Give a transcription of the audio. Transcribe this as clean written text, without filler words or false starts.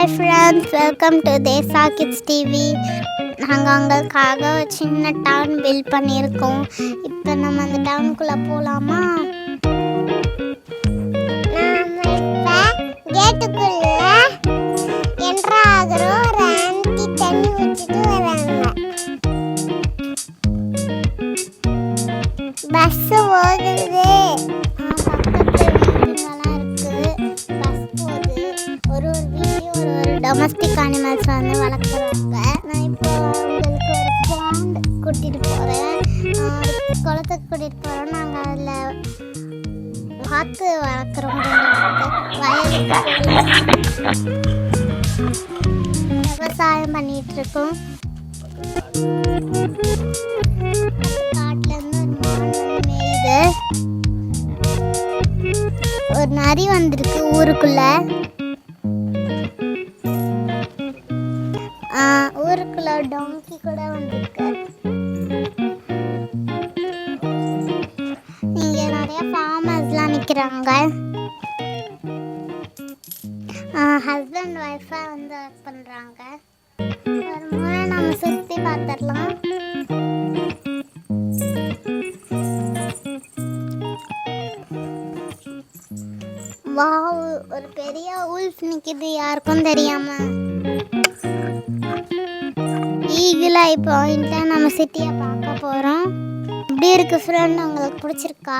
Hi friends, welcome to Desa Kids TV. நாங்கள் உங்களுக்காக ஒரு சின்ன டவுன் பில்ட் பண்ணியிருக்கோம். இப்போ நம்ம அந்த டவுனுக்குள்ளே போகலாமா? கேட்டுக்குள்ள என்ட்ரு ஆகிறோம். ஒரு ஆன்ட்டி தண்ணி ஊற்றிட்டு வராங்க. பஸ்ஸு ஓடுது. டொமஸ்டிக் அனிமல்ஸ் வந்து வளர்க்குறாங்க. நான் இப்போ உங்களுக்கு ஒரு பாண்ட் கூட்டிகிட்டு போகிறேன். குளத்துக்கு கூட்டிகிட்டு போகிறோம். நாங்கள் அதில் வாத்து வளர்க்குறோம். விவசாயம் பண்ணிகிட்ருக்கோம். காட்டிலேருந்து ஒரு மான் மேயுது. ஒரு நரி வந்திருக்கு ஊருக்குள்ளே. ஊருக்குள்ள டாங்கி கூட வந்திருக்கு. இங்க நிறைய ஃபார்மர்ஸ்லாம் நிற்கிறாங்க. ஹஸ்பண்ட் ஒய்ஃபை வந்து ஒர்க் பண்ணுறாங்க. ஒரு முறை நம்ம சுற்றி பார்த்துடலாம். வாவ், ஒரு பெரிய உல்ஃப் நிற்கிது, யாருக்கும் தெரியாமல். ஈகிளை பாயிண்ட்ல நம்ம சிட்டியை பார்க்க போகிறோம். எப்படி இருக்குது ஃப்ரெண்ட்? உங்களுக்கு பிடிச்சிருக்கா?